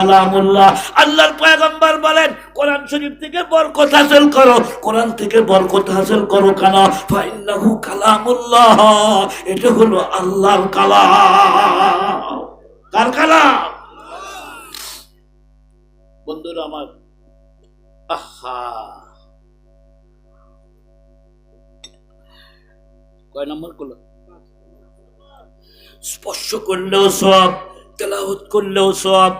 আল্লাহর পয়গম্বর বলেন কোরআন শরীফ থেকে বরকত হাসিল করো, কোরআন থেকে বরকত হাসিল করো কেন? ফাইন্নাহু কালামুল্লাহ, এটা হলো আল্লাহর কালাম। কার কালাম? বন্ধুরা আমার, আহা, কয় নম্বর করলো? স্পর্শ করলেও সব, তেলাওয়াত করলেও সব।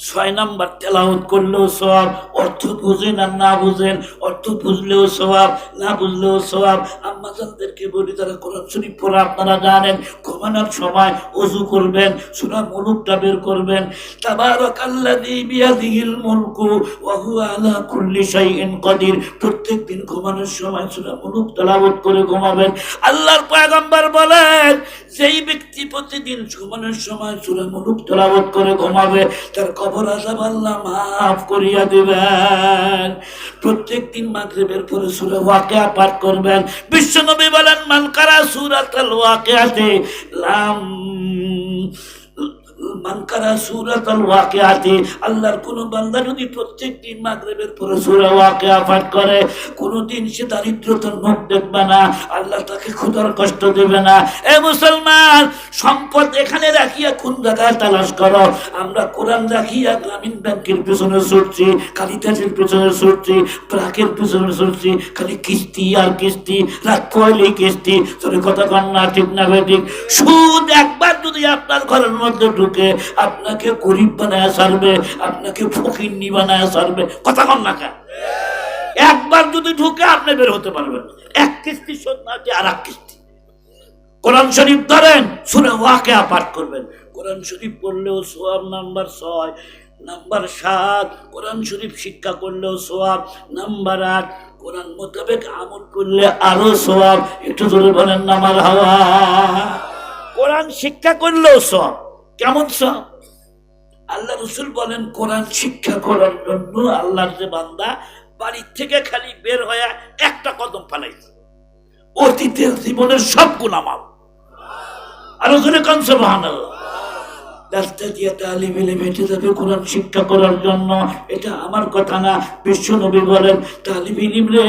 6 নাম্বার, তেলাওয়াত করলেও সওয়াব। অর্থ বুঝেন আর না বুঝেন, অর্থ বুঝলেও সওয়াব, না বুঝলেও সওয়াব। আম্মাজানদেরকে বলি, তারা কোরআন শরীফ পড়া আপনারা জানেন, ঘুমানোর সময় ওযু করবেন, সূরা মুলুকটা বের করবেন। তাবারাকাল্লাযী বিয়াদিহিল মুলকু ওয়া হুয়া আলা কুল্লি শাইইন কাদির। প্রত্যেকদিন ঘুমানোর সময় সূরা মুলুক তেলাওয়াত করে ঘুমাবেন। আল্লাহর পয়গম্বর বলেন, যেই ব্যক্তি প্রতিদিন ঘুমানোর সময় সূরা মুলুক তেলাওয়াত করে ঘুমাবে, তার কবর আযাব আল্লাহ মাফ করিয়া দিবেন। প্রত্যেকদিন মাগরিবের পরে সূরা ওয়াকিয়া পাঠ করবেন। বিশ্বনবী বলেন, মান কারা সূরাতুল ওয়াকিয়াতে আল্লাহর কোন বান্দা যদি প্রত্যেকদিন মাগরিবের পরে সূরা ওয়াকিয়া পাঠ করে, কোনদিন সে দারিদ্রতার মুখ দেখবে না, আল্লাহ তাকে ক্ষুধার কষ্ট দেবে না। এ মুসলমান, সম্পদ এখানে রাখিয়া কোন জায়গায় তালাশ করো? আমরা কোরআন রাখিয়া গ্রামীণ ব্যাংকের পেছনে ছুটছি, কালিদাসের পেছনে ছুটছি, ট্রাকের পেছনে ছুটছি, খালি কিস্তি আর কিস্তি, রাত পয়লেই কিস্তি। তোর কথা কন না, ঠিক না বেঠিক? সুদ একবার যদি আপনার ঘরের মধ্যে ঢুকে আপনাকে গরিব বানায় ছাড়বে, আপনাকে ফকিন্নি বানায় ছাড়বে। কথা কন না কেন? একবার যদি ঢুকে আপনি বের হতে পারবেন। এক কিস্তি শোধ না দিয়ে আর এক কিস্তি। কোরআন শরীফ ধরেন, সূরা ওয়াকিয়া পাঠ করবেন। কোরআন শরীফ পড়লেও সওয়াব নাম্বার 6। নাম্বার 7, কোরআন শরীফ শিক্ষা করলেও সওয়াব। নাম্বার 8, কোরআন মোতাবেক আমল করলে আরো সওয়াব। একটু জোরে বলেন না মারহাবা। কোরআন শিক্ষা করলেও সওয়াব। কেমন সওয়াব? আল্লাহ রাসূল বলেন, কোরআন শিক্ষা করার জন্য আল্লাহর যে বান্দা বাড়ির থেকে খালি বের হয়ে একটা কদম ফেলাইছে, অতীতের জীবনের সব গুনাহ মাফ। আরো জোরে কোন সুবহানাল্লাহ। রাস্তা দিয়ে তালিম ইলম হেঁটে যাবে কোরআন শিক্ষা করার জন্য। এটা আমার কথা না, বিশ্বনবী বলেন, তালিম ইলম রে,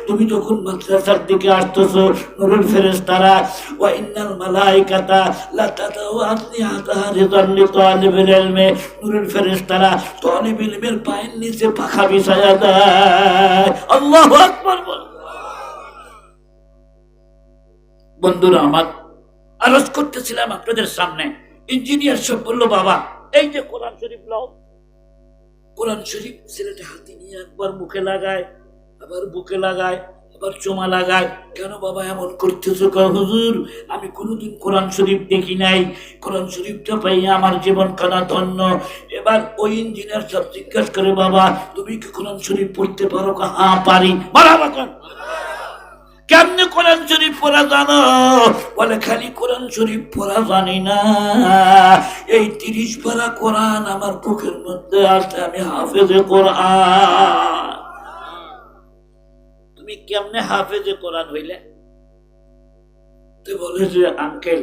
তুমি যখন মাদ্রাসার দিকে আসতেছো, নূরের ফেরেশতারা ওয়া ইন্নাল মালাইকাতা লা তাদাউ আজনিহাতাহা রিদান লিতালিবিল ইলমি, নূরের ফেরেশতারা তালিব ইলমের পায়ের নিচে পাখা বিছায়া দেয়। আল্লাহু আকবার বল। বন্ধুরা আমার, আরজ করতেছিলাম আপনাদের সামনে, ইঞ্জিনিয়ার সব বললো, বাবা এই যে কোরআন শরীফ লাও। কোরআন শরীফ ছেলেটা হাতে নিয়ে একবার মুখে লাগায়, আবার বুকে লাগায়, আবার চোমা লাগায়। কেন বাবা এমন করতেছো? হুজুর, আমি কোনোদিন কোরআন শরীফ দেখি নাই, কোরআন শরীফটা পাইয়া আমার জীবন কানা ধন্য। এবার ওই ইঞ্জিনিয়ার সব জিজ্ঞাসা করে, বাবা তুমি কি কোরআন শরীফ পড়তে পারো? হ্যাঁ পারি। মারহাবা কর। কেমনে কোরআন শরীফ পড়া জানো? বলে, খালি কোরআন শরীফ পড়া জানি না, এই 30 পারা কোরআন আমার বুকের মধ্যে আছে, আমি হাফেজে কোরআন। তুমি কেমনে হাফেজে কোরআন হইলে? তো বলে যে, আঙ্কেল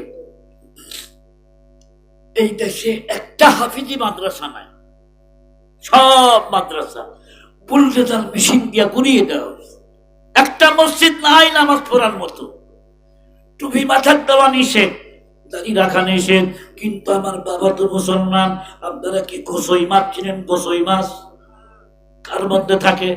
এই দেশে একটা হাফিজি মাদ্রাসা নাই, সব মাদ্রাসা বুলডোজার মেশিন দিয়া গুড়িয়ে দেওয়া। একটা মসজিদ নাই নামাজ পড়ার মতো। টুপি মাথার দেওয়া নিষেধ, দাড়ি রাখা নিষেধ। কিন্তু আমার বাবা তো মুসলমান। আপনারা কি গোসই মাছ চিনেন? গোসই মাছ কার মধ্যে থাকে?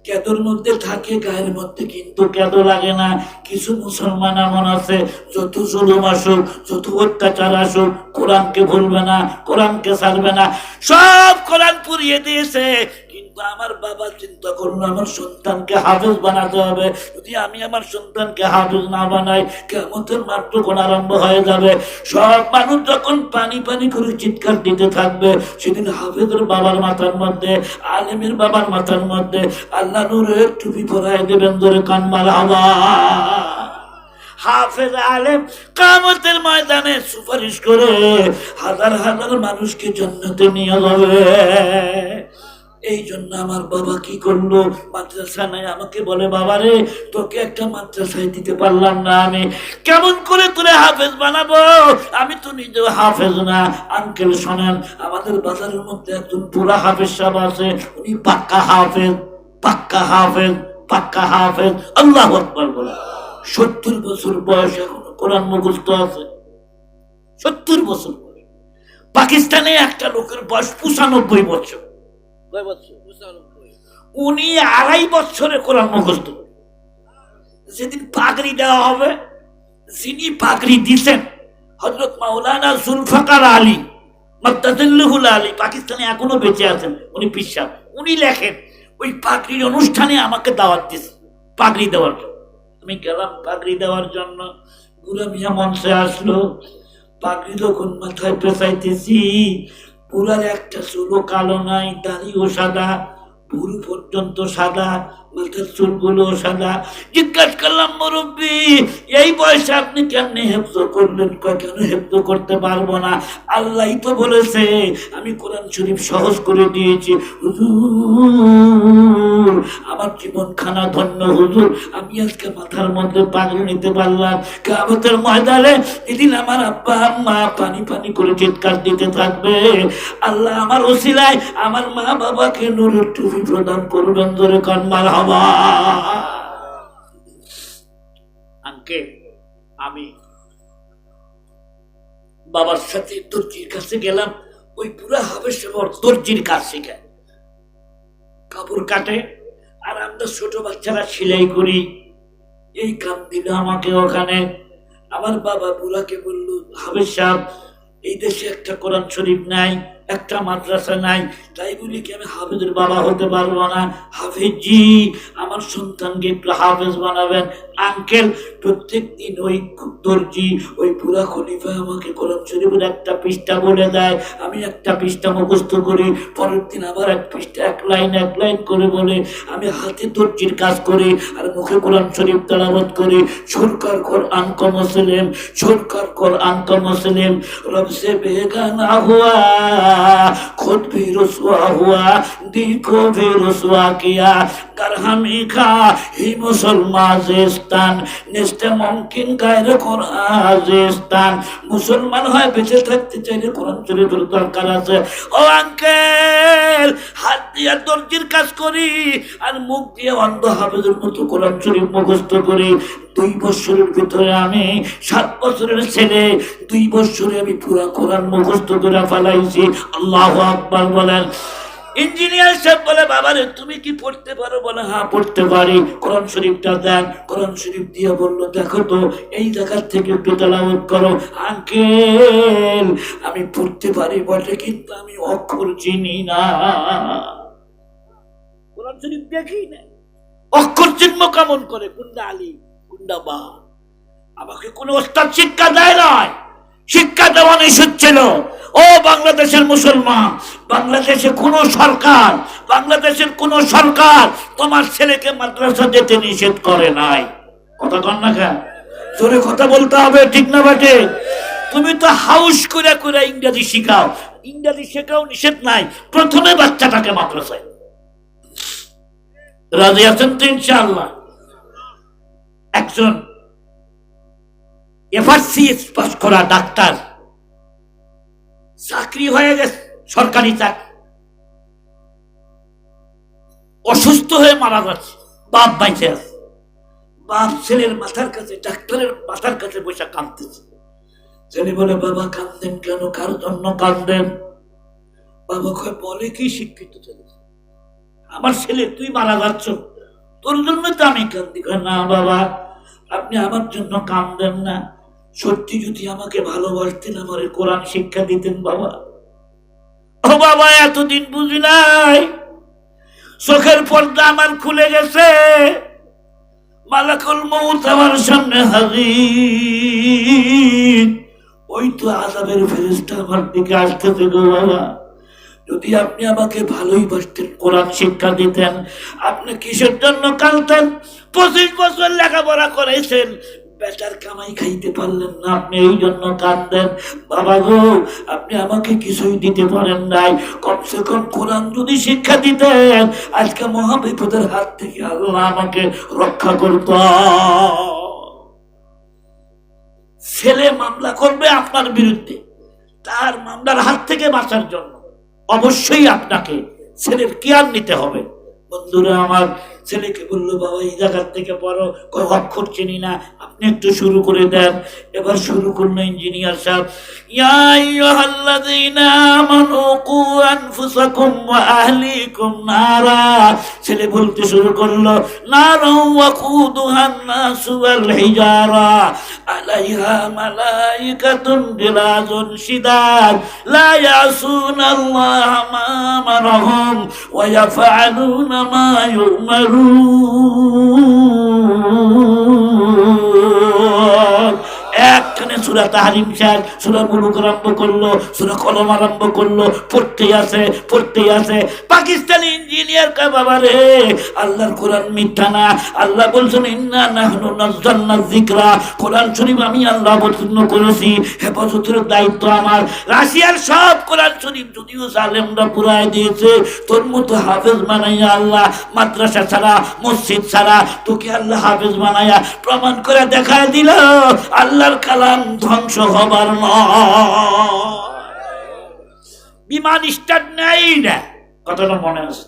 কেদর মধ্যে থাকে, গায়ের মধ্যে কিন্তু কেদ লাগে না। কিছু মুসলমান এমন আছে, যত জুলুম আসুক, যত অত্যাচার আসুক, কোরআনকে ভুলবে না, কোরআনকে ছাড়বে না, সব কোরআন পুড়িয়ে দিয়েছে। কিন্তু আমার বাবা চিন্তা করলো, আমার সন্তানকে হাফেজ বানাতে হবে। যদি আমি আমার সন্তানকে হাফেজ না বানাই, কিয়ামতের মাঠ তখন আরম্ভ হয়ে যাবে। সব মানুষ যখন পানি পানি করে চিৎকার দিতে থাকবে, সেদিন হাফেজের বাবার মাথার মধ্যে, আলেমের বাবার মাথার মধ্যে আল্লাহ নূরের টুপি পরায় দেবেন। ধরে কান মারহাবা। হাফেজ আলেম কিয়ামতের ময়দানে সুপারিশ করে হাজার হাজার মানুষকে জান্নাতে নিয়ে যাবে। এই জন্য আমার বাবা কি করলো, মাদ্রাসা নাই, আমাকে বলে বাবা রে তোকে একটা মাদ্রাসায় দিতে পারলাম না, আমি কেমন করে তোরে হাফেজ বানাবো, আমি তো নিজেও হাফেজ না। আঙ্কেল শোনেন, আমাদের বাজারের মধ্যে একজন পুরা হাফেজ সাহেব আছে, উনি পাক্কা হাফেজ, পাক্কা হাফেজ, পাক্কা হাফেজ। আল্লাহু আকবার বলে 70 বছর বয়স, এখনো কোরআন মুখস্থ আছে। 70 বছর বয়স। পাকিস্তানে একটা লোকের বয়স 95 বছর, উনি 2.5 বছরে কোরআন মুখস্থ। যেদিন পাগড়ি দেওয়া হবে, যিনি পাগড়ি দিচ্ছেন হযরত মাওলানা জুলফিকার আলী মাদ্দাতুল্লাহুল আলী, পাকিস্তানে এখনো বেঁচে আছেন, উনি পীর সাহেব। উনি লেখেন ওই পাগড়ির অনুষ্ঠানে আমাকে দাওয়াত দিয়েছে পাগড়ি দেওয়ার জন্য। আমি গেলাম পাগড়ি দেওয়ার জন্য, বুড়া মিয়া মঞ্চে আসলো, পাগড়ি যখন মাথায় পেঁচাইতেছি, পুরার একটা চুলও কালো নাই, দাড়িও সাদা, ভুরু পর্যন্ত সাদা, মাথার চুলগুলো সাদা। জিজ্ঞাসা করলাম মুরব্বী এই বয়সে আপনি কেমনে হেফজ করলেন? কেন হেফজ করতে পারবো না, আল্লাহই তো বলেছে, আমি কোরআন শরীফ সহজ করে দিয়েছি। হুজুর আমার জীবন খানা ধন্য হুজুর, আমি আজকে মাথার মধ্যে পাগড়ি নিতে পারলাম। কিয়ামতের ময়দানে এদিন আমার আব্বা আম্মা পানি পানি করে চিৎকার দিতে থাকবে, আল্লাহ আমার ওসিলায় আমার মা বাবাকে নূরের টুপি প্রদান করবেন। ধরে কান মারহাবা। আঙ্কেল আমি বাবার সাথে দর্জির কাছে গেলাম, ওই পুরা হাফেজ সাহেব দর্জির কাজ শেখায়, কাপড় কাটে, আর আমরা ছোট বাচ্চারা সেলাই করি। এই কাম দিল আমাকে ওখানে। আমার বাবা বুড়াকে বলল, হাফেজ সাহেব এই দেশে একটা কোরআন শরীফ নাই, একটা মাদ্রাসা নাই, তাই বলি কি আমি হাফেজের বাবা হতে পারবো না? হাফেজ জি আমার সন্তানকে একটু হাফেজ বানাবেন। আঙ্কেল প্রত্যেক দিন ওই দর্জি, ওই পুরা খলিফা আমাকে কোরআন শরীফের একটা পৃষ্ঠা বলে দেয়, আমি একটা পৃষ্ঠা মুখস্থ করি, পরের দিন আবার এক পৃষ্ঠা এক লাইন করে বলে, আমি হাতে দর্জির কাজ করি আর মুখে কোরআন শরীফ তেলাওয়াত করি। সরকার কোরআন কা মুসলিম, সরকার কোরআন কা মুসলিম, রব से बेगाना हुआ, खुद भी रुसवा हुआ, दिल को भी रुसवा किया, कर हमी का ही मुसलमानिस्तान, निस्ते मुमकिन गैर कुरानिस्तान। মুসলমান হয় বেঁচে থাকতে চাইলে কোরআন শরীফের দরকার আছে। ও আঙ্কেল হাত দিয়ে দর্জির কাজ করি আর মুখ দিয়ে অন্ধ হাফেজের মতো কোরআন শরীফ মুখস্থ করি। 2 বছরের ভিতরে আমি 7 বছরের ছেলে, 2 বছরে আমি পুরা কোরআন মুখস্থ করে ফেলাইছি। আল্লাহু আকবার বলেন। ইঞ্জিনিয়ার সাহেব বলে, বাবারে তুমি কি পড়তে পারো? বলে হ্যাঁ পড়তে পারি। কোরআন শরীফটা দেন। কোরআন শরীফ দিয়ে বললো, দেখো তো এই জায়গার থেকে একটু তেলাওয়াত করো। আঙ্কেল আমি পড়তে পারি বটে, কিন্তু আমি অক্ষর চিনি না, কোরআন শরীফ দেখি না, অক্ষর চিহ্ন কেমন করে, কোনটা আলি কোনটা বা। আমাকে কোন ওস্তাদ শিক্ষা দেয় নয়, শিক্ষা দেওয়া নিষেধ ছিল। ও বাংলাদেশের মুসলমান, বাংলাদেশের কোন সরকার তোমার ছেলেকে মাদ্রাসা যেতে নিষেধ করে নাই। কথা কন না কেন? জোরে কথা বলতে হবে, ঠিক না বাটে? তুমি তো হাউস করে করে ইংরেজি শিখাও, ইংরেজি শেখাও নিষেধ নাই, প্রথমে বাচ্চাটাকে মাদ্রাসায়। রাজি আছেন তো ইনশাআল্লাহ? একজন এফআরসিএস পাস করা ডাক্তার, চাকরি হয়ে গেছে, সরকারি চাকরি, অসুস্থ হয়ে মারা যাচ্ছে, বাপ বাইচে আছে। বাপ ছেলের মাথার কাছে, ডাক্তারের মাথার কাছে বসে কাঁদতেছে। ছেলে বলে, বাবা কাঁদেন কেন? কার জন্য কাঁদেন? বাবা কয়, বলে কি শিক্ষিত ছেলে, আমার ছেলে তুই মারা যাচ্ছ, তোর জন্য তো আমি কান্দি। না বাবা আপনি আমার জন্য কাঁদেন না, সত্যি যদি আমাকে ভালোবাসতেন আমার কোরআন শিক্ষা দিতেন বাবা। ও বাবা এতদিন বুঝি নাই, চোখের পর্দা আমার খুলে গেছে, মালাকুল মউত আমার সামনে হাজির, ওই তো আযাবের ফেরেশতা আমার দিকে আসতেছে গো বাবা। যদি আপনি আমাকে ভালোই বাসতেন, কোরআন শিক্ষা দিতেন, আপনি কিসের জন্য কাঁদতেন? 25 বছর লেখাপড়া করেছেন, বেটার কামাই খাইতে পারলেন না, আপনি এই জন্য কাঁদেন। বাবা গো, আপনি আমাকে কিছুই দিতে পারেন নাই, কমসে কম কোরআন যদি শিক্ষা দিতেন, আজকে মহাবিপদের হাত থেকে আল্লাহ আমাকে রক্ষা করত। ছেলে মামলা করবে আপনার বিরুদ্ধে, তার মামলার হাত থেকে বাঁচার জন্য অবশ্যই আপনাকে ছেলের কেয়ার নিতে হবে। বন্ধুরা আমার, ছেলেকে বললো বাবা এই জায়গার থেকে পড়ো, অক্ষর চিনি না, আপনি একটু শুরু করে দেন। এবার শুরু করলো ইঞ্জিনিয়ার সাহেব, ইয়া আইয়ুহাল্লাযীনা আমানু কু আনফুসাকুম ওয়া আহলিকুম নারা। ছেলে বলতে শুরু করলো, নারু ওয়াকুদুহান নাসু ওয়াল হিজারা আলাইহা মালাইকাতুন গিলাযুন শিদাদ লা ইয়াসুনাল্লাহা মা আমারহুম ওয়া ইয়াফআলুনা মা ইউমারুন। একখানে সূরা তাহরিম শেষ, সূরা মুলুক আরম্ভ করলো, সূরা কলম আরম্ভ করলো, পড়তেই আছে। পাকিস্তানি ইঞ্জিনিয়ার কা বাবা রে, আল্লাহর কোরআন মিথ্যা না। আল্লাহ বলছেন ইন্না নাহনু নাযালনা যিকরা, কোরআন শরীফ আমি আল্লাহ অবতীর্ণ করেছি, হেফাজতের দায়িত্ব আমার। রাশিয়ার সব কোরআন শরীফ যদিও জালেমরা পুরাই দিয়েছে, তোর মতো হাফেজ বানাইয়া আল্লাহ মাদ্রাসা ছাড়া, মসজিদ ছাড়া তোকে আল্লাহ হাফেজ বানাইয়া প্রমাণ করে দেখায় দিল আল্লাহর কালাম ধ্বংস হবার নয়। বিমান স্টার্ট নেই না, কথাটা মনে আছে?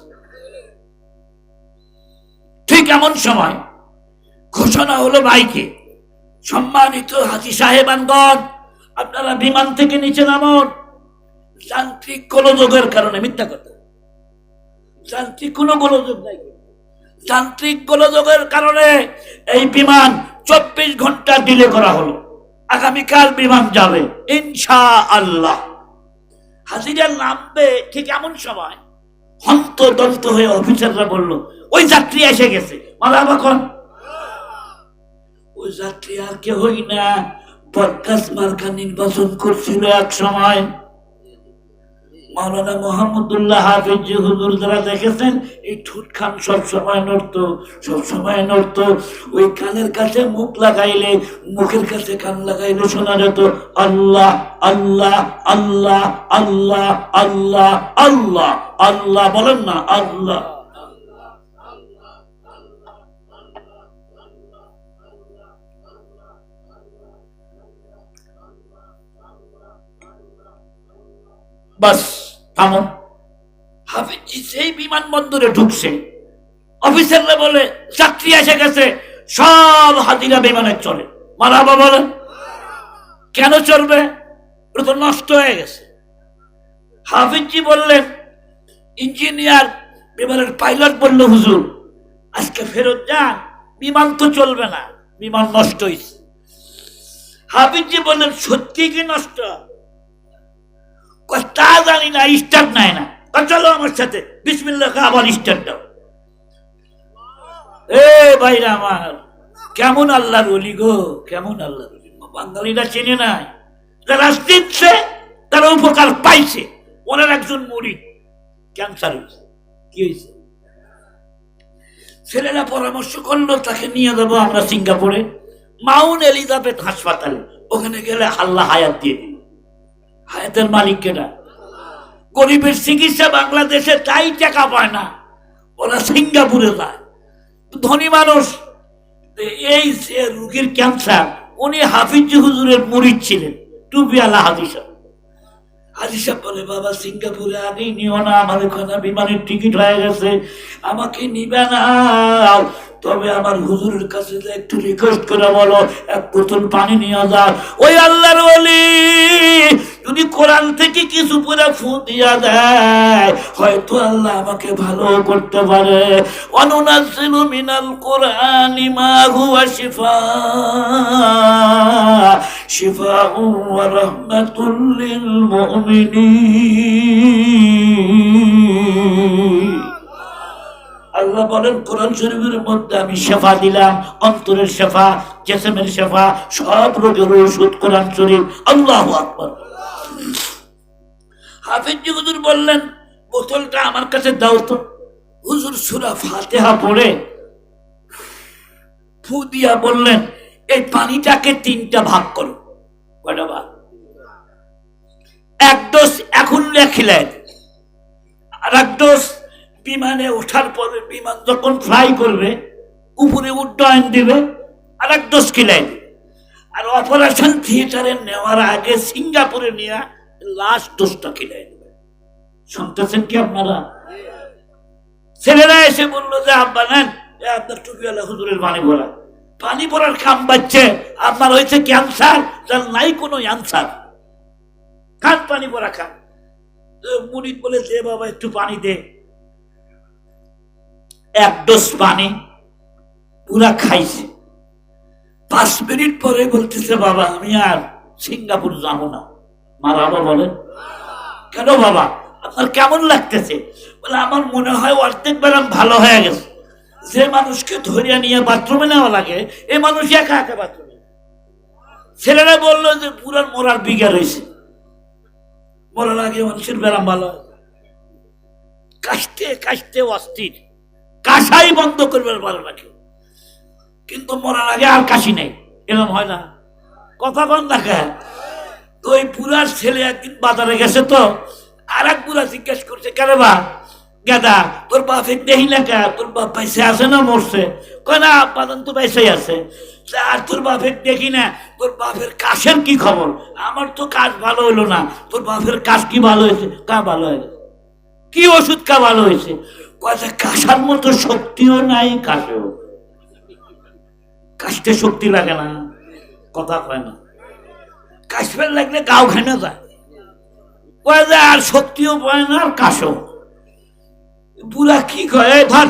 ঠিক এমন সময় ঘোষণা হলো মাইকে, সম্মানিত হাজী সাহেবানগণ, আপনারা বিমান থেকে নিচে নামুন। যান্ত্রিক গোলযোগের কারণে, মিথ্যা কথা, যান্ত্রিক কোনো গোলযোগ নাই, যান্ত্রিক গোলযোগের কারণে এই বিমান 24 ঘন্টা ডিলে করা হলো। আগামীকাল বিমান যাবে ইনশাআল্লাহ। হাজিরা নামবে ঠিক এমন সময় হন্তদন্ত হয়ে অফিসাররা বলল ওই যাত্রী এসে গেছে। মালাবা কোন ওই যাত্রী আর কেউই না, বরকাস মার্কা নির্বাচন করছিল এক সময় মাওলানা মুহাম্মদুল্লাহ হাফিজ হুজুর। যারা দেখেছেন এই ঠোঁট খান সবসময় নড়তো, ওই কানের কাছে মুখ লাগাইলে, মুখের কাছে কান লাগাইলে শোনা যেত আল্লাহ আল্লাহ আল্লাহ আল্লাহ আল্লাহ আল্লাহ আল্লাহ। বলেন না আল্লাহ। বাস থামো। হাফিজি সেই বিমানবন্দরে ঢুকছে, অফিসাররা বলে যাত্রী এসে গেছে, সব হাজিরা বিমানে চলে। মারাবা বলেন কেন চলবে? ওটা তো নষ্ট হয়ে গেছে। হাফিজি বললেন, ইঞ্জিনিয়ার বিমানের পাইলট বলল হুজুর আজকে ফেরত যান, বিমান তো চলবে না, বিমান নষ্ট হয়েছে। হাফিজি বললেন সত্যি কি নষ্ট? তা জানি না, স্টার্ট নাই না। চলো আমার সাথে, বিসমিল্লাহ আবার স্টার্ট দাও। এ ভাইরা আমার, কেমন আল্লাহর ওলি গো, কেমন আল্লাহর ওলি। বাঙালিরা চেনে নাই, যারা চিনছে তারা উপকার পাইছে। ওনার একজন মুরিদ ক্যান্সার হয়েছে। কি হয়েছে? ছেলেরা পরামর্শ করলো তাকে নিয়ে যাবো আমরা সিঙ্গাপুরে, মাউন্ট এলিজাবেথ হাসপাতালে। ওখানে গেলে আল্লাহ হায়াত দিয়ে দিল। হায়াতের মালিক কেনা? গরিবের চিকিৎসা বাংলাদেশে তাই টাকা পায় না, ওরা সিঙ্গাপুরে যায়। ধনী মানুষ, এই রোগীর ক্যান্সার, উনি হাফিজি হুজুরের মুরিদ ছিলেন, টুপিওয়ালা হাজি সাহেব। হাজি সাহেব বলে বাবা সিঙ্গাপুরে আগে নিও না, আমার ওখানে বিমানের টিকিট হয়ে গেছে, আমাকে নিবে না। তবে আমার হুজুরের কাছে একটু রিকোয়েস্ট করে বলো এক বোতল পানি নিয়ে যাও। ওই আল্লাহর ওলি যদি কোরআন থেকে কিছু পুরো ফু দিয়া দেয়, হয়তো আল্লাহ আমাকে ভালো করতে পারে। অনুনাজ্জিলু মিনাল কুরআনি মা হুয়া শিফাউন ওয়া রাহমাতুল লিল মুমিনিন। আল্লাহ বলেন কোরআন শরীফের মধ্যে আমি শেফা দিলাম, অন্তরের শেফা, জিসমের শেফা, সব রোগের ওষুধ কোরআন শরীফ। আল্লাহু আকবার। হাফিজ হুজুর বললেন বোতলটা আমার কাছে দাও তো। হুজুর সূরা ফাতিহা পড়ে ফু দিয়া বললেন এই পানিটাকে তিনটা ভাগ করো। কয়টা ভাগ? এক ডোজ এখন লেখিলেন, আর এক ডোজ বিমানে ওঠার পরে বিমান যখন ফ্লাই করবে উপরে উড্ডয়ন দিবে, আর এক ডোজ খিলাই দিবে। আর অপারেশন থিয়েটারে নেওয়ার আগে সিঙ্গাপুরে নিয়ে লাস্ট ডোজটা খিলাই দেবে। শুনতেছেন কি আপনারা? ছেলেরা এসে বললো যে আব্বা নেন আপনার টুপিওয়ালা হুজুরের পানি ভরা। পানি ভরার খাম বাচ্চে আপনার হয়েছে ক্যান্সার, যার নাই কোনো অ্যান্সার, খান পানি ভরা খান। মুরিদ বলে দে বাবা একটু পানি দে। এক ডোজ পানি পুরা খাইছে। 5 মিনিট পরে বলতেছে বাবা আমি আর সিঙ্গাপুর যাবো না। মা বাবা বলেন কেন বাবা আপনার কেমন লাগতেছে? বলে আমার মনে হয় অর্ধেক বেলাম ভালো হয়ে গেছে। যে মানুষকে ধরিয়া নিয়ে বাথরুমে নেওয়া লাগে এই মানুষ একা একা বাথরুমে। ছেলেরা বললো যে পুরার মরার বিঘা রয়েছে, মরার আগে মানুষের বেলাম ভালো হয়। কাশতে কাশতে অস্থির, কাশাই বন্ধ করবার ভালো লাগে, কিন্তু মরার আগে আর কাশি নেই। এরকম হয় না? কথা বন্ধ দেখা। তো ওই পুরার ছেলে একদিন বাজারে গেছে, তো আর এক বুড়া জিজ্ঞেস করছে কেন বা গেদা তোর বাপের দেখি না কে, তোর বাপ পয়সা আছে না মরছে? কয় না বাদান তো পয়সাই আছে। আর তোর বাপের দেখি না, তোর বাপের কাশের কি খবর? আমার তো কাজ ভালো হইলো না, তোর বাপের কাজ কি ভালো হয়েছে? কা ভালো হয়েছে? কি ওষুধ কা ভালো হয়েছে? কয়েছে কাশার মতো শক্তিও নাই, কাশেও কাশতে শক্তি লাগে না। কথা কয় না, কাশফের লাগলে গাও খানে যায়, কয়ে যায় আর শক্তিও পায় না আর কাশও। বুড়া কি কয় ধর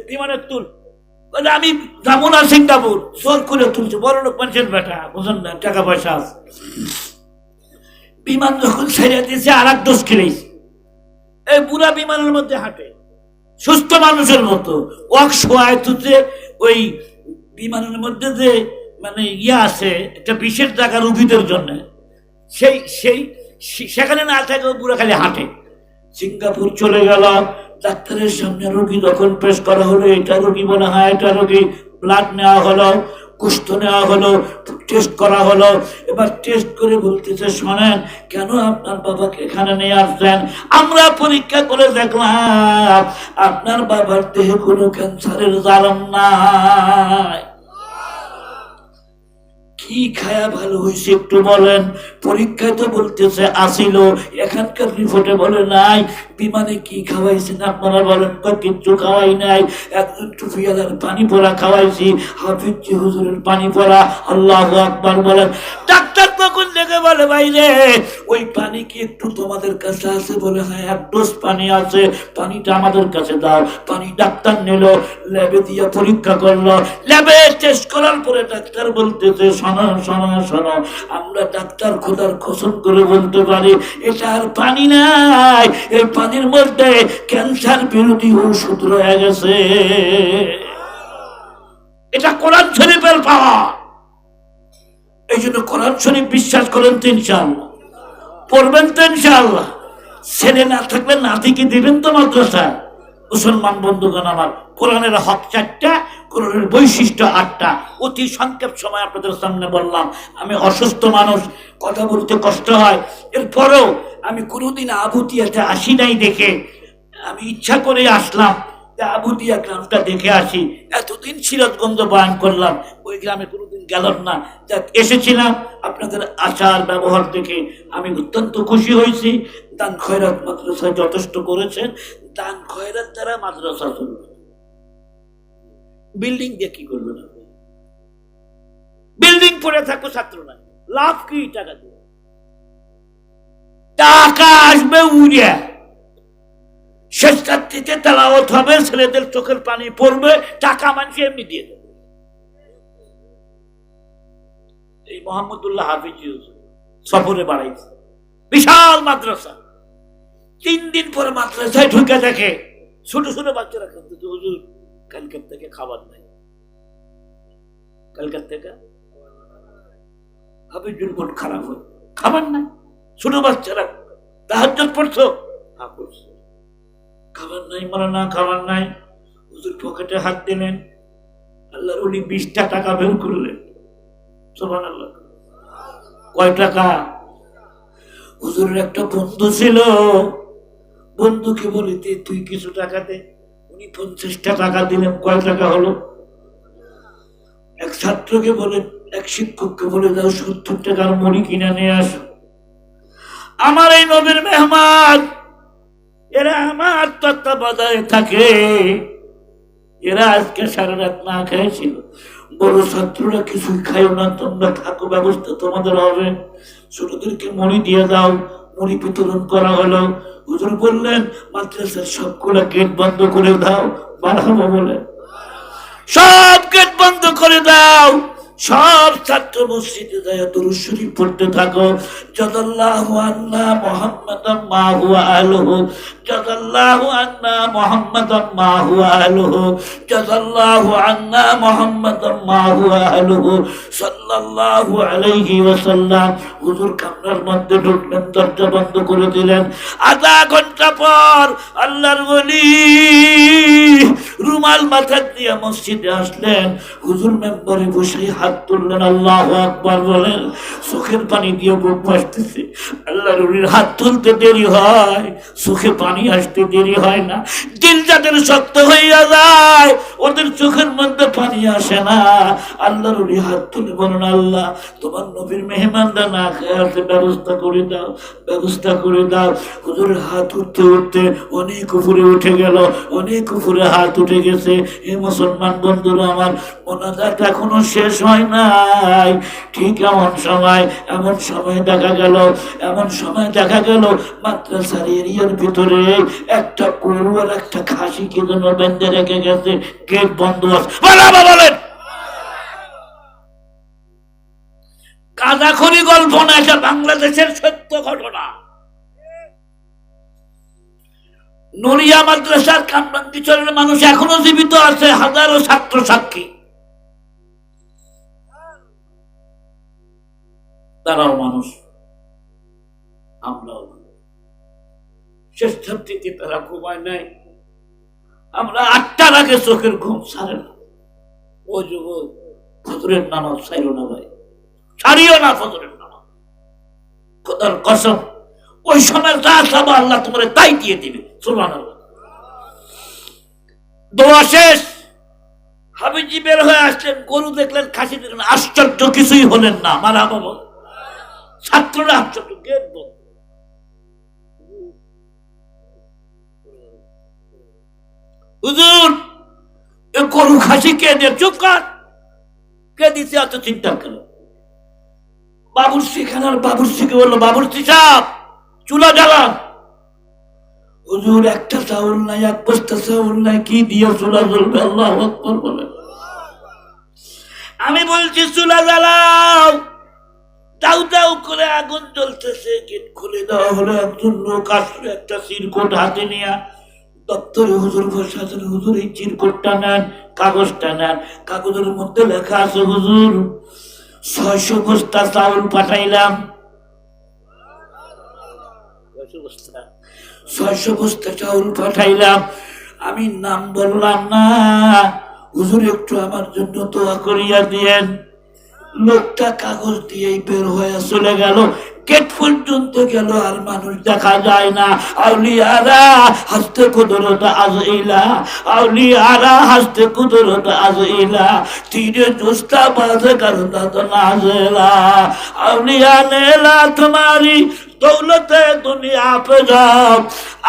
বিমানের তুল। বলে আমি যাবো না সিঙ্গাপুর। জোর করে তুলছে, বড় লোক মানুষের বেটা, বুঝলেন না, টাকা পয়সা আছে। বিমান যখন ছেড়ে দিয়েছে আর এক ডোজ খেলেছে। এই বুড়া বিমানের মধ্যে হাঁটে সুস্থ মানুষের মতো, ওয়াক শোয়ায় তুতে ওই বিমানের মধ্যে যে মানে ইয়ে আছে একটা বিশেষ জায়গা রোগীদের জন্য, সেই সেই সেখানে না থাকে বুড়া খালি হাঁটে। সিঙ্গাপুর চলে গেল, ডাক্তারের সামনে রোগী যখন পেশ করা হলো, এটা রোগী মনে হয় এটা রোগী, ব্লাড নেওয়া হলো, কুষ্ঠ নেওয়া হলো, টেস্ট করা হলো। এবার টেস্ট করে বলতেছে শোনেন কেন আপনার বাবাকে এখানে নিয়ে আসছেন? আমরা পরীক্ষা করে দেখলাম আপনার বাবার দেহে কোনো ক্যান্সারের জারম নাই। কি খায়া ভালো হয়েছে একটু বলেন? পরীক্ষায় তো বলতেছে আসিল, এখানকার রিপোর্টে বলে নাই। বিমানে কি খাওয়াইছেন আপনারা বলেন? কিচ্ছু খাওয়াই নাই। একজন টুপিওয়ালার পানি পড়া খাওয়াইছি, হাফিজ হুজুরের পানি পড়া। আল্লাহু আকবার বলেন। ডাক্তার তখন লেগে বলে ভাই রে ওই পানি কি একটু তোমাদের কাছে আছে? বলে হ্যাঁ এক ডোজ পানি আছে, পানিটা আমাদের কাছে দাও। পানি ডাক্তার নিল, ল্যাবে দিয়ে পরীক্ষা করলো। ল্যাবে টেস্ট করার পরে ডাক্তার বলতেছে শোনো শোনো শোনো, আমরা ডাক্তার খোদার কসম করে বলতে পারি এটা আর পানি নাই, এই পানির মধ্যে ক্যান্সার বিরোধী ওষুধ রয়ে গেছে। এটা কোরআন শরীফের পাওয়া। এই জন্য কোরআন শরীফ বিশ্বাস করেন তো ইনশাআল্লাহ, পড়বেন তো ইনশাআল্লাহ। ছেলে না থাকলে নাতিকে দিবেন তো মাদ্রাসা। মুসলমান বন্ধুগণ আমার, কোরআনের হক 4টা, কোরআনের বৈশিষ্ট্য 8টা। অতি সংক্ষেপ সময় আপনাদের সামনে বললাম। আমি অসুস্থ মানুষ, কথা বলতে কষ্ট হয়, এরপরেও আমি কোনোদিন আবুদিয়াতে আসি নাই দেখে আমি ইচ্ছা করে আসলাম আবুদিয়া গ্রামটা দেখে আসি। এতদিন সিরাজগঞ্জ বয়ান করলাম, ওই গ্রামে কোনোদিন গেলাম না। যাক এসেছিলাম, আপনাদের আচার ব্যবহার দেখে আমি অত্যন্ত খুশি হয়েছি। দান খয়রাত মাদ্রাসায় যথেষ্ট করেছেন, দান খয়রাত দ্বারা মাদ্রাসা চলবে। বিল্ডিং দিয়ে কি করবেন? বিল্ডিং পড়ে থাকো ছাত্র নাই, লাভ কি? টাকা দিয়ে টাকা আসবে উড়িয়া, শেষ রাত্রিতে তেলাওয়াত হবে, ছেলেদের চোখের পানি পড়বে, টাকা মানুষ এমনি দিয়ে দেবে। এই মোহাম্মদুল্লাহ হাফিজ সফরে বাড়াইছে, বিশাল মাদ্রাসা। 3 দিন পরে মাদ্রাসায় ঢুকে দেখে ছোট ছোট বাচ্চারা কাঁদতেছে, হুজুর কালকের থেকে খাবার নাই, কালকের থেকে হাফিজুর মন খারাপ হয়, খাবার নাই। ছোট বাচ্চারা তাহাজ্জুদ পড়ছো, হ্যাঁ পড়ছো, খাবার নাই। মানে না খাবার নাই। হুজুর পকেটে হাত দিলেন, আল্লাহর ওলি 20টা টাকা বের করলেন, সুবহানাল্লাহ। কয় টাকা? হুজুরের একটা বন্ধু ছিল, বন্ধুকে বলি তুই কিছু টাকা দে, উনি 50টা টাকা দিলেন। কয় টাকা হলো? এক ছাত্রকে বলে, এক শিক্ষককে বলে দাও 70 টাকার মুড়ি কিনে নিয়ে আসো। আমার এই নবীর মেহমান, এরা আমার তত্ত্বাবধানে থাকে, এরা আজকে সারা রাত না খেয়েছিল। বড় ছাত্ররা কিছুই খাইও না, তোমরা থাকো, ব্যবস্থা তোমাদের হবে, ছোটদেরকে মুড়ি দিয়ে দাও। মুড়ি বিতরণ করা হলো। হুজুর বললেন মাদ্রাসার সবগুলা গেট বন্ধ করে দাও। মারহাবা বলে সব গেট বন্ধ করে দাও। সব ছাত্র মসজিদে যায় দুরূদ শরীফ পড়তে থাকো। জাযাল্লাহু আন্না মুহাম্মাদাম মা হুয়া আহলুহু, জাযাল্লাহু আন্না মুহাম্মাদাম মা হুয়া আহলুহু, জাযাল্লাহু আন্না মুহাম্মাদাম মা হুয়া আহলুহু সাল্লাল্লাহু আলাইহি ওয়াসাল্লাম। হুজুর কামরার মধ্যে ঢুকলেন, দরজা বন্ধ করে দিলেন। আধা ঘন্টা পর আল্লাহর ওলি রুমাল মাথা দিয়ে মসজিদে আসলেন। হুজুর মেম্বারে বসে হাত তুললেন, আল্লাহু আকবার বলেন। চোখের পানি দিয়ে বুক ভাসতেছে। আল্লাহর ওলির হাত তুলতে দেরি হয়, চোখে পানি আসতে দেরি হয় না। দিল যাদের শক্ত হইয়া যায় ওদের চোখের মধ্যে পানি আসে না। আল্লাহর ওলি হাত তুলে বলেন, আল্লাহ তোমার নবীর মেহমানরা না খেয়ে আসে, ব্যবস্থা করে দাও, ব্যবস্থা করে দাও। হুজুরের হাত উঠতে উঠতে অনেক উপরে উঠে গেল, অনেক উপরে হাত উঠে গেছে। এ মুসলমান বন্ধুরা আমার, মোনাজাত এখনো শেষ হয় নাই। ঠিক এমন সময় দেখা গেল মাদ্রাসার এরিয়ার ভিতরে একটা গরু আর একটা খাসি কি যেন বেঁধে রেখে গেছে, গেট বন্ধ আছে। বলেন কাদাখড়ি গল্প না, এটা বাংলাদেশের সত্য ঘটনা। নড়িয়া মাদ্রাসার কামরাঙ্গীচরের মানুষ এখনো জীবিত আছে, হাজারো ছাত্র সাক্ষী। তারাও মানুষ, আমরাও শেষ ছাত্রীতে তারা ঘুমায় নাই। আমরা 8টার আগে চোখের ঘুম ছাড়ে না। ও যুব ফজরের নামাজ ছাড়িও না ভাই, ছাড়িও না ফজরের নামাজ। খোদার কসম, ওই সময় যা চাবো আল্লাহ তোমার তাই দিয়ে দিবে। সুবহানাল্লাহ। দোয়া শেষ, হাবিজি বের হয়ে আসলেন, গরু দেখলেন, খাসি দেখলেন, আশ্চর্য কিছুই হলেন না। মারহাবা বল। ছাত্ররা আশ্চর্য, গেট বন্ধ। হুজুর এ গরু খাসি কে দিয়ে? চুপ কর, কে দিতে এত চিন্তা কেন? বাবুর্চি খানার বাবুর্চিকে বললো, বাবুর্চি সাহেব চুলা জ্বালান। হুজুর একটা চাউল নাই, এক বস্তা চাউল নাই, কি দিয়ে চুলা জ্বলবে? আল্লাহু আকবার বলেন। আমি বলছি চুলা জ্বালাও। দাউ দাউ করে আগুন জ্বলতেছে। গেট খুলে দেওয়া হলো। একজন লোক আসলো একটা চিরকুট হাতে নিয়ে। দপ্তরে হুজুর বসে আছেন। হুজুর এই চিরকুটটা নেন, কাগজটা নেন। কাগজের মধ্যে লেখা আছে, হুজুর 600 বস্তা চাউল পাঠাইলাম। 600 বস্তা চাউল পাঠাইলাম। আমি নাম বললাম না। হুজুর একটু আমার জন্য দোয়া করিয়া দিয়েন। লোকটা কাগজ দিয়েই বের হয়ে চলে গেল। গেট পর্যন্ত গেল, আর মানুষ দেখা যায় না। আউলিয়ারা হাসতে কুদরত আজইলা, আউলিয়ারা হাসতে কুদরত আজইলা, তীরে জোস্তা বাজে করতা তো নাজেলা। আউলিয়া নেলা তোমারি दौलते दुनिया पे जाओ,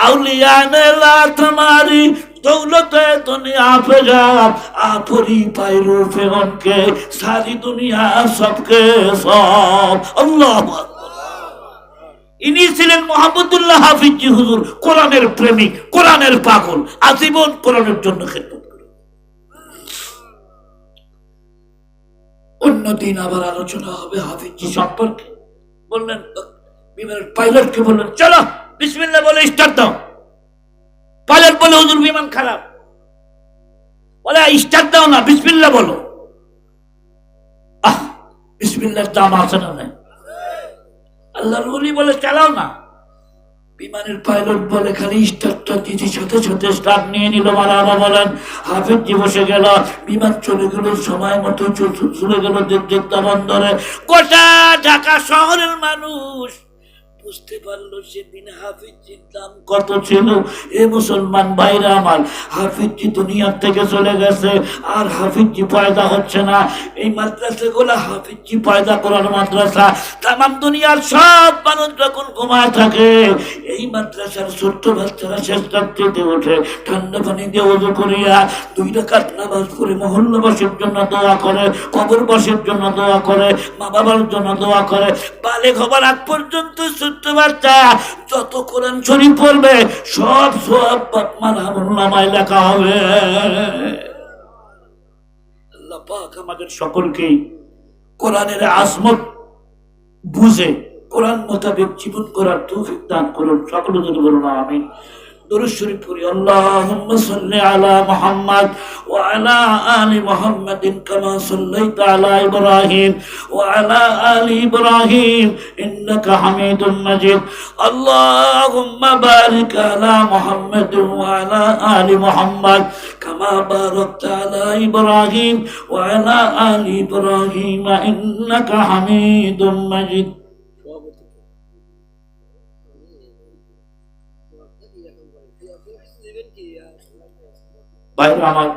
औलिया ने ला तुम्हारी दौलते दुनिया पे जाओ, आफरी पैरों पे उनके सारी दुनिया सबके सब। अल्लाह ইনি ছিলেন মুহাম্মদুল্লাহ হাফিজি হুজুর, কোরআনের প্রেমিক, কোরআনের পাগল, আজীবন কোরআনের জন্য খেদমত করে। অন্যদিন আবার আলোচনা হবে হাফিজি সম্পর্কে। বললেন বিমানের পাইলটকে বললেন, চলো বিসমিল্লাহ বলে স্টার্ট দাও। পাইলট বলে, হুজুর বিমান খারাপ। বলে স্টার্ট দাও না, বিসমিল্লাহ বলো। বিসমিল্লাহর দাম আছে না নাই? আল্লাহর ওলি বলে চালাও না। বিমানের পাইলট বলে খালি স্টার্টটা দিদি সাথে সাথে স্টার্ট নিয়ে নিল, মারামা বলেন। হাফিজজি বসে গেল, বিমান চলে গেল সময় মতো, চলে গেল জেদ্দা বন্দরে। গোটা ঢাকা শহরের মানুষ বুঝতে পারলো সেদিন হাফিজজির দাম কত ছিল। এ মুসলমান ভাইরা আমার, হাফিজজি দুনিয়ার থেকে চলে গেছে, আর হাফিজজি পয়দা হচ্ছে না। এই মাদ্রাসাগুলো হাফিজজি পয়দা করার মাদ্রাসা। তামাম দুনিয়ার সব মানুষ যখন ঘুমায় থাকে, এই মাদ্রাসার ছোট্ট বাচ্চারা শেষ রাত্রিতে ওঠে, ঠান্ডা পানি দিয়ে ওযু করিয়া 2 রাকাত নামাজ পড়ে মহল্লাবাসীর জন্য দোয়া করে, কবরবাসীর জন্য দোয়া করে, মা বাবার জন্য দোয়া করে। বালেগ হবার আগ পর্যন্ত ছোট্ট বাচ্চা যত কোরআন শরীফ পড়বে সব সওয়াব বাপ মার আমলনামায় লেখা হবে। আল্লাহ পাক আমাদের সকলকে কোরআনের আজমত বুঝে কোরআন মোতাবেক জীবন করার তৌফিক দান করুন। সকলে যদি বলুন আমিন। দুরূদ শরীফ পড়ি। আল্লাহুম্মা সাল্লি আলা মুহাম্মাদ ওয়া আলা আলি মুহাম্মাদিন কামা সাল্লাইতা আলা ইব্রাহিম ওয়া আলা আলি ইব্রাহিম ইন্নাকা হামিদুম মাজিদ। আল্লাহুম্মা বারিক আলা মুহাম্মাদ ওয়া আলা আলি মুহাম্মাদ কামা বারাকতা আলা ইব্রাহিম ওয়া আলা আলি ইব্রাহিম ইন্নাকা হামিদুম মাজিদ। ভাইরা আমার,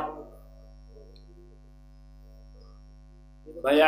ভাইয়া